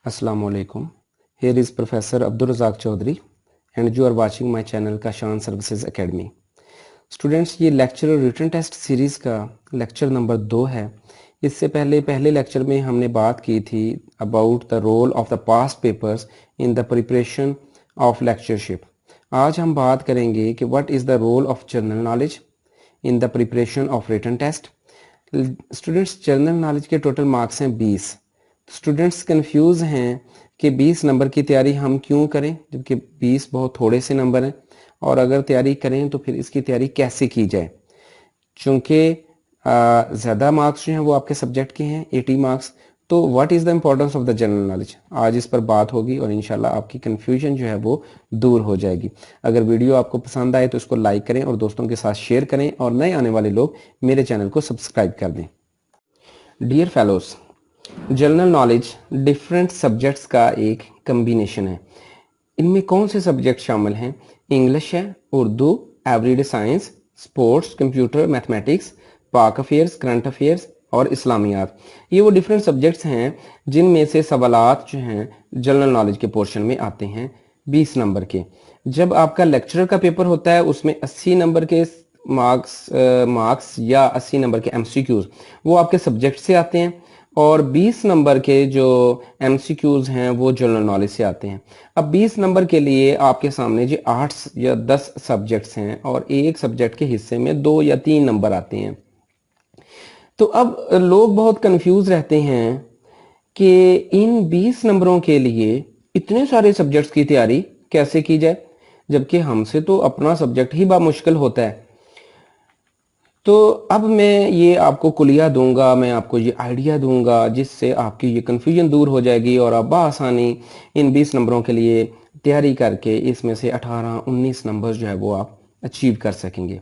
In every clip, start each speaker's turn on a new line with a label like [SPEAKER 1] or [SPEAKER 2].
[SPEAKER 1] Assalamu alaikum. Here is Professor Abdul Razak Chaudhary and you are watching my channel Kashan Services Academy. Students, ये lecture और written test series का lecture number 2 है। इससे पहले lecture में हमने बात की थी about the role of the past papers in the preparation of lectureship. आज हम बात करेंगे कि what is the role of general knowledge in the preparation of written test. Students, general knowledge के टोटल मार्क्स हैं 20। स्टूडेंट्स कंफ्यूज हैं कि 20 number की तैयारी हम क्यों करें जबकि 20 बहुत थोड़े से नंबर हैं, और अगर तैयारी करें तो फिर इसकी तैयारी कैसे की जाए। चूँकि ज़्यादा मार्क्स जो हैं वो आपके सब्जेक्ट के हैं 80 मार्क्स, तो what is the importance of the general knowledge, आज इस पर बात होगी और इंशाल्लाह आपकी कन्फ्यूजन जो है वो दूर हो जाएगी। अगर वीडियो आपको पसंद आए तो इसको लाइक करें और दोस्तों के साथ शेयर करें और नए आने वाले लोग मेरे चैनल को सब्सक्राइब कर दें। Dear fellows, general knowledge different subjects का एक कम्बिनेशन है। इनमें कौन से सब्जेक्ट शामिल हैं? इंग्लिश है, Urdu, everyday science, sports, computer, mathematics, पाक अफेयर्स, करंट अफेयर्स और इस्लामियात। ये वो डिफरेंट सब्जेक्ट्स हैं जिनमें से सवालात जो हैं जनरल नॉलेज के पोर्शन में आते हैं 20 नंबर के। जब आपका लेक्चरर का पेपर होता है उसमें 80 नंबर के मार्क्स या 80 नंबर के एमसीक्यूज वो आपके सब्जेक्ट से आते हैं, और 20 नंबर के जो एमसीक्यूज हैं वो जनरल नॉलेज से आते हैं। अब 20 नंबर के लिए आपके सामने जो 8 या 10 सब्जेक्ट्स हैं और एक सब्जेक्ट के हिस्से में 2 या 3 नंबर आते हैं। तो अब लोग बहुत कंफ्यूज रहते हैं कि इन 20 नंबरों के लिए इतने सारे सब्जेक्ट्स की तैयारी कैसे की जाए, जबकि हमसे तो अपना सब्जेक्ट ही मुश्किल होता है। तो अब मैं ये आपको कुलिया दूंगा, मैं आपको ये आइडिया दूंगा जिससे आपकी ये कन्फ्यूजन दूर हो जाएगी और आप बआसानी इन 20 नंबरों के लिए तैयारी करके इसमें से 18-19 नंबर जो है वो आप अचीव कर सकेंगे।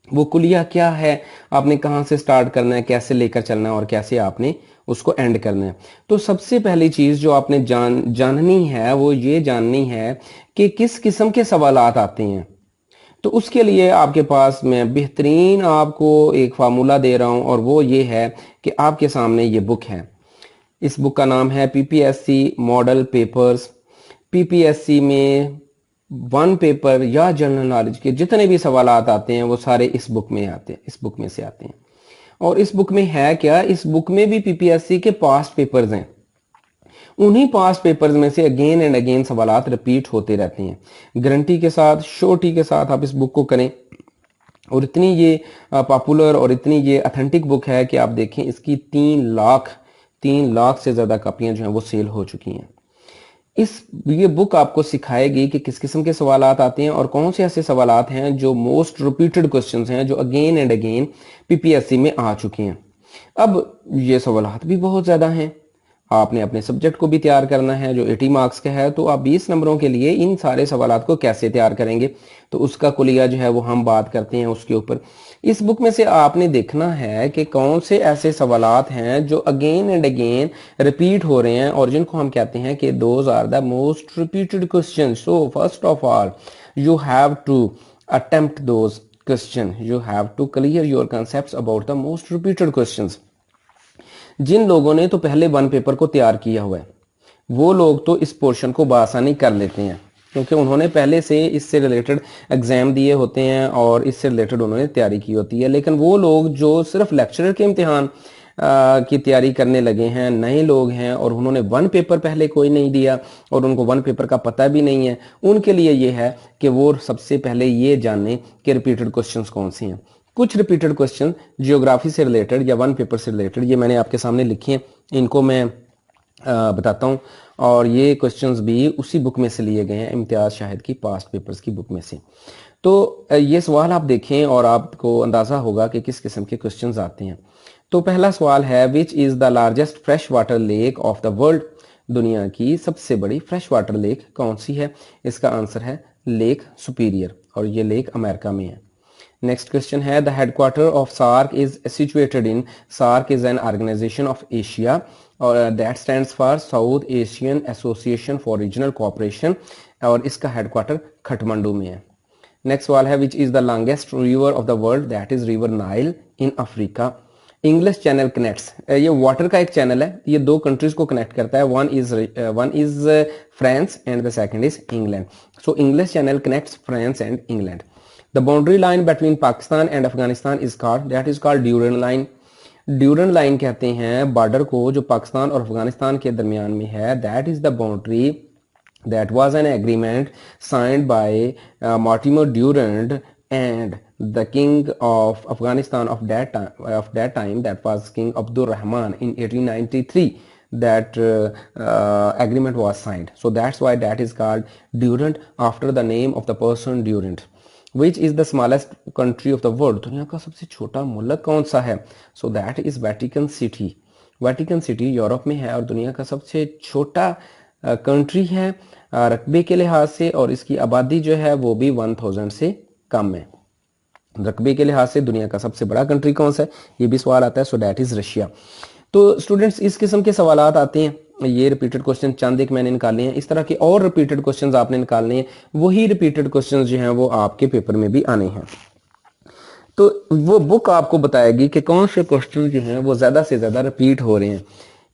[SPEAKER 1] वो कुलिया क्या है, आपने कहाँ से स्टार्ट करना है, कैसे लेकर चलना है और कैसे आपने उसको एंड करना है। तो सबसे पहली चीज़ जो आपने जाननी है वो ये जाननी है कि किस किस्म के सवालात आते हैं। तो उसके लिए आपके पास मैं बेहतरीन आपको एक फार्मूला दे रहा हूं और वो ये है कि आपके सामने ये बुक है। इस बुक का नाम है पीपीएससी मॉडल पेपर्स। पीपीएससी में 1 पेपर या जनरल नॉलेज के जितने भी सवालात आते हैं वो सारे इस बुक में आते हैं, इस बुक में से आते हैं। और इस बुक में है क्या, इस बुक में भी पीपीएससी के पास्ट पेपर्स हैं। उन्हीं पास्ट पेपर्स में से अगेन एंड अगेन सवालात रिपीट होते रहते हैं। गारंटी के साथ, श्योरिटी के साथ आप इस बुक को करें, और इतनी ये पॉपुलर और इतनी ये अथेंटिक बुक है कि आप देखें इसकी 3 लाख से ज़्यादा कापियां जो हैं वो सेल हो चुकी हैं। ये बुक आपको सिखाएगी कि किस किस्म के सवालात आते हैं और कौन से ऐसे सवालात हैं जो मोस्ट रिपीटेड क्वेश्चंस हैं, जो अगेन एंड अगेन पीपीएससी में आ चुके हैं। अब ये सवालात भी बहुत ज़्यादा हैं, आपने अपने सब्जेक्ट को भी तैयार करना है जो 80 मार्क्स का है। तो आप 20 नंबरों के लिए इन सारे सवालात को कैसे तैयार करेंगे, तो उसका कुलिया जो है वो हम बात करते हैं उसके ऊपर। इस बुक में से आपने देखना है कि कौन से ऐसे सवालात हैं जो अगेन एंड अगेन रिपीट हो रहे हैं और जिनको हम कहते हैं कि those are the most repeated question. So first of all you have to attempt those question, you have to clear your concept about the most repeated questions. जिन लोगों ने तो पहले 1 पेपर को तैयार किया हुआ है वो लोग तो इस पोर्शन को बआसानी कर लेते हैं, क्योंकि उन्होंने पहले से इससे रिलेटेड एग्जाम दिए होते हैं और इससे रिलेटेड उन्होंने तैयारी की होती है। लेकिन वो लोग जो सिर्फ लेक्चरर के इम्तिहान की तैयारी करने लगे हैं, नए लोग हैं और उन्होंने 1 पेपर पहले कोई नहीं दिया और उनको 1 पेपर का पता भी नहीं है, उनके लिए ये है कि वो सबसे पहले ये जाने कि रिपीटेड क्वेश्चंस कौन से हैं। कुछ रिपीटेड क्वेश्चन जियोग्राफी से रिलेटेड या 1 पेपर से रिलेटेड ये मैंने आपके सामने लिखे हैं, इनको मैं बताता हूं। और ये क्वेश्चंस भी उसी बुक में से लिए गए हैं, इम्तियाज शाहिद की पास्ट पेपर्स की बुक में से। तो ये सवाल आप देखें और आपको अंदाजा होगा कि किस किस्म के क्वेश्चंस आते हैं। तो पहला सवाल है, which is the largest fresh water lake of the world. दुनिया की सबसे बड़ी फ्रेश वाटर लेक कौन सी है? इसका आंसर है लेक सुपीरियर, और ये लेक अमेरिका में है। नेक्स्ट क्वेश्चन है, the headquarter of SAARC is situated in. SAARC is an organisation of Asia और that stands for South Asian Association for Regional Cooperation, और इसका हेडक्वार्टर खटमंडू में है। नेक्स्ट सवाल है, which is the longest river of the world. That is river Nile in Africa. English channel connects, ये water का एक चैनल है, ये दो कंट्रीज को कनेक्ट करता है, one is France and the second is England. So English channel connects France and England. The boundary line between Pakistan and Afghanistan is called, that is called Durand line. Durand line कहते हैं border को जो पाकिस्तान और अफगानिस्तान के दरमियान में है, that is the boundary that was an agreement signed by Mortimer Durand and the king of Afghanistan of that time that was King Abdul Rahman in 1893, that agreement was signed. So that's why that is called Durand, after the name of the person Durand. Which is the smallest country of the world? दुनिया का सबसे छोटा मुल्क कौन सा है? So that is Vatican City. Vatican City Europe में है और दुनिया का सबसे छोटा कंट्री है रकबे के लिहाज से, और इसकी आबादी जो है वो भी 1000 से कम है। रकबे के लिहाज से दुनिया का सबसे बड़ा कंट्री कौन सा है, ये भी सवाल आता है। So that is Russia. तो स्टूडेंट्स इस किस्म के सवाल आते हैं, ये रिपीटेड क्वेश्चन चंद एक मैंने निकाले हैं, इस तरह के और रिपीटेड क्वेश्चन आपने निकालने हैं, वही रिपीटेड क्वेश्चन जो हैं वो आपके पेपर में भी आने हैं। तो वो बुक आपको बताएगी कि कौन से क्वेश्चन जो हैं वो ज्यादा से ज्यादा रिपीट हो रहे हैं।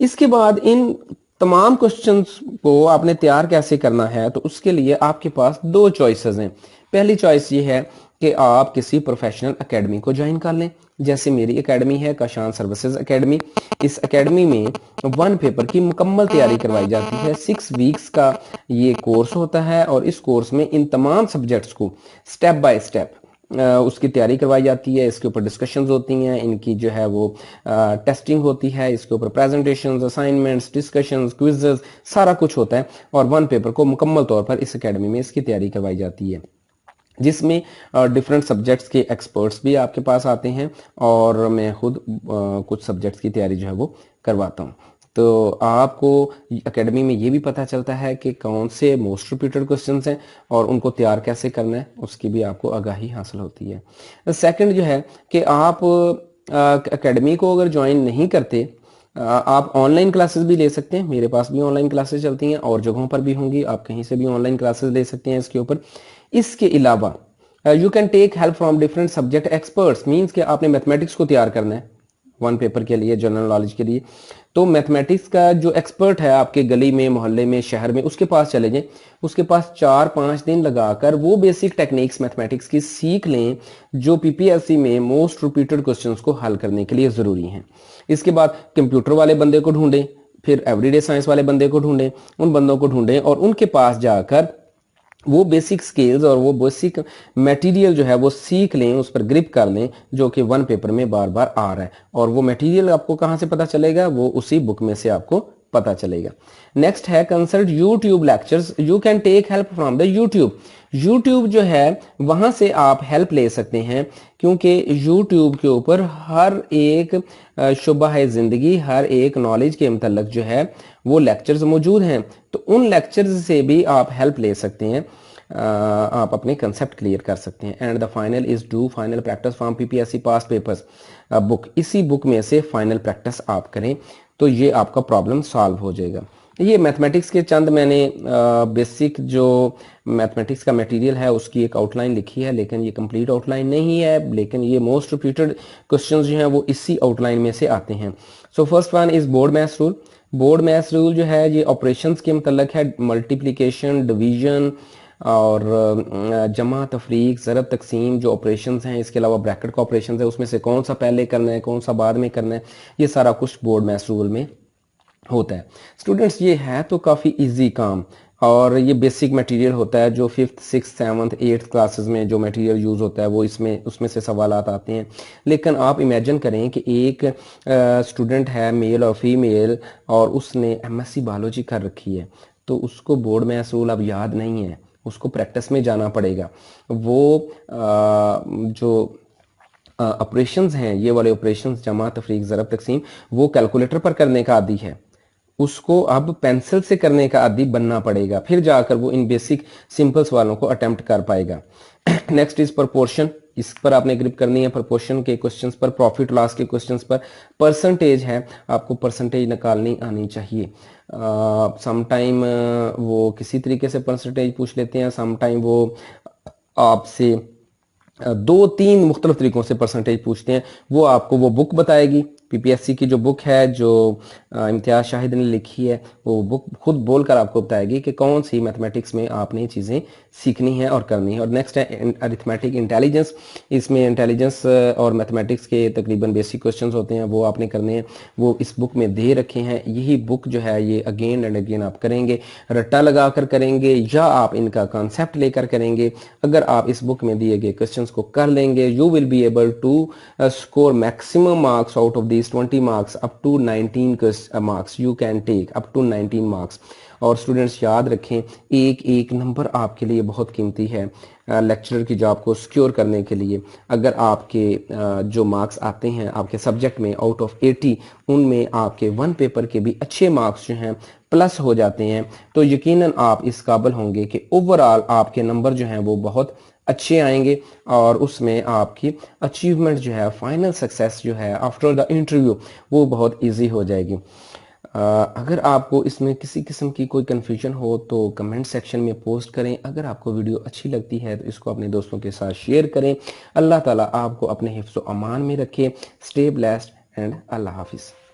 [SPEAKER 1] इसके बाद इन तमाम क्वेश्चंस को आपने तैयार कैसे करना है, तो उसके लिए आपके पास दो चॉइसेस हैं। पहली चॉइस ये है कि आप किसी प्रोफेशनल एकेडमी को ज्वाइन कर लें, जैसे मेरी एकेडमी है काशान सर्विसेज एकेडमी। इस एकेडमी में 1 पेपर की मुकम्मल तैयारी करवाई जाती है। 6 वीक्स का ये कोर्स होता है और इस कोर्स में इन तमाम सब्जेक्ट्स को स्टेप बाय स्टेप उसकी तैयारी करवाई जाती है। इसके ऊपर डिस्कशंस होती हैं, इनकी जो है वो टेस्टिंग होती है, इसके ऊपर प्रेजेंटेशंस, असाइनमेंट्स, डिस्कशंस, क्विजेस, सारा कुछ होता है और 1 पेपर को मुकम्मल तौर पर इस एकेडमी में इसकी तैयारी करवाई जाती है, जिसमें डिफरेंट सब्जेक्ट्स के एक्सपर्ट्स भी आपके पास आते हैं और मैं खुद कुछ सब्जेक्ट्स की तैयारी जो है वो करवाता हूँ। तो आपको एकेडमी में ये भी पता चलता है कि कौन से मोस्ट रिपीटेड क्वेश्चंस हैं और उनको तैयार कैसे करना है, उसकी भी आपको आगाही हासिल होती है। सेकंड जो है कि आप एकेडमी को अगर ज्वाइन नहीं करते, आप ऑनलाइन क्लासेस भी ले सकते हैं। मेरे पास भी ऑनलाइन क्लासेस चलती हैं और जगहों पर भी होंगी, आप कहीं से भी ऑनलाइन क्लासेस ले सकते हैं इसके ऊपर। इसके अलावा you can take help from different subject experts, means कि आपने मैथमेटिक्स को तैयार करना है 1 पेपर के लिए, जनरल नॉलेज के लिए, तो मैथमेटिक्स का जो एक्सपर्ट है आपके गली में, मोहल्ले में, शहर में, उसके पास चले जाएं, उसके पास 4-5 दिन लगाकर वो बेसिक टेक्निक्स मैथमेटिक्स की सीख लें जो पीपीएससी में मोस्ट रिपीटेड क्वेश्चंस को हल करने के लिए ज़रूरी हैं। इसके बाद कंप्यूटर वाले बंदे को ढूंढें, फिर एवरीडे साइंस वाले बंदे को ढूंढें, उन बंदों को ढूंढें और उनके पास जाकर वो बेसिक स्किल्स और वो बेसिक मटेरियल जो है वो सीख लें, उस पर ग्रिप कर लें, जो कि 1 पेपर में बार बार आ रहा है। और वो मटेरियल आपको कहाँ से पता चलेगा, वो उसी बुक में से आपको पता चलेगा। नेक्स्ट है consult YouTube lectures, you can take help from the YouTube. YouTube जो है वहां से आप हेल्प ले सकते हैं, क्योंकि यूट्यूब के ऊपर हर एक शुबह जिंदगी, हर एक नॉलेज के मतलब जो है वो लेक्चर्स मौजूद हैं, तो उन लेक्चर्स से भी आप हेल्प ले सकते हैं, आप अपने कंसेप्ट क्लियर कर सकते हैं। And the final is do final practice from PPSC past papers book, इसी बुक में से फाइनल प्रैक्टिस आप करें तो ये आपका प्रॉब्लम सॉल्व हो जाएगा। ये मैथमेटिक्स के चंद मैंने बेसिक जो मैथमेटिक्स का मटेरियल है उसकी एक आउटलाइन लिखी है, लेकिन ये कंप्लीट आउटलाइन नहीं है, लेकिन ये मोस्ट रिपीटेड क्वेश्चंस जो हैं वो इसी आउटलाइन में से आते हैं। So first one is board maths rule. Board maths rule जो है ये ऑपरेशंस के मतलब है, मल्टीप्लिकेशन, डिवीजन और जमा, तफरीक, ज़रब, तकसीम जो ऑपरेशंस हैं, इसके अलावा ब्रैकेट का ऑपरेशंस है, उसमें से कौन सा पहले करना है, कौन सा बाद में करना है, ये सारा कुछ बोर्ड मैथ्स रूल में होता है। स्टूडेंट्स ये है तो काफ़ी इजी काम और ये बेसिक मटेरियल होता है जो 5th, 6th, 7th, 8th classes में जो मटेरियल यूज़ होता है वो उसमें से सवालात आते हैं। लेकिन आप इमेजिन करें कि एक स्टूडेंट है, मेल और फीमेल, और उसने एमएससी बायोलॉजी कर रखी है, तो उसको बोर्ड मैथ्स रूल अब याद नहीं है, उसको प्रैक्टिस में जाना पड़ेगा। वो जो ऑपरेशंस हैं, ये वाले ऑपरेशंस जमा, तफरीक, ज़रब, तकसीम, वो कैलकुलेटर पर करने का आदी है, उसको अब पेंसिल से करने का आदी बनना पड़ेगा, फिर जाकर वो इन बेसिक सिंपल सवालों को अटेम्प्ट कर पाएगा। नेक्स्ट इज प्रोपोर्शन, इस पर आपने ग्रिप करनी है, प्रोपोर्शन के क्वेश्चंस पर, प्रॉफिट लॉस के क्वेश्चंस पर। परसेंटेज है, आपको परसेंटेज निकालनी आनी चाहिए। समटाइम वो किसी तरीके से परसेंटेज पूछ लेते हैं, समटाइम वो आपसे 2-3 मुख्तलिफ तरीकों से परसेंटेज पूछते हैं, वो आपको वो बुक बताएगी पीपीएससी की जो बुक है जो इम्तियाज शाहिद ने लिखी है, वो बुक खुद बोलकर आपको बताएगी कि कौन सी मैथमेटिक्स में आपने चीज़ें सीखनी है और करनी है। और नेक्स्ट है अरिथमेटिक इंटेलिजेंस। इसमें इंटेलिजेंस और मैथमेटिक्स के तकरीबन बेसिक क्वेश्चंस होते हैं, वो आपने करने हैं, वो इस बुक में दे रखे हैं। यही बुक जो है ये अगेन एंड अगेन आप करेंगे, रट्टा लगा कर करेंगे या आप इनका कॉन्सेप्ट लेकर करेंगे। अगर आप इस बुक में दिए गए क्वेश्चंस को कर लेंगे, you will be able to score maximum marks out of these 20 marks up to 19 marks you can take up to 19 marks। और स्टूडेंट्स याद रखें, एक एक नंबर आपके लिए बहुत कीमती है लेक्चरर की जॉब को सिक्योर करने के लिए। अगर आपके जो मार्क्स आते हैं आपके सब्जेक्ट में आउट ऑफ 80, उनमें आपके वन पेपर के भी अच्छे मार्क्स जो हैं प्लस हो जाते हैं, तो यकीनन आप इस काबिल होंगे कि ओवरऑल आपके नंबर जो हैं वो बहुत अच्छे आएंगे और उसमें आपकी अचीवमेंट जो है, फाइनल सक्सेस जो है आफ्टर द इंटरव्यू, वो बहुत इजी हो जाएगी। अगर आपको इसमें किसी किस्म की कोई कन्फ्यूजन हो तो कमेंट सेक्शन में पोस्ट करें। अगर आपको वीडियो अच्छी लगती है तो इसको अपने दोस्तों के साथ शेयर करें। अल्लाह ताला आपको अपने हिफ्ज़ व अमान में रखे। स्टे ब्लेस्ड एंड अल्लाह हाफिज़।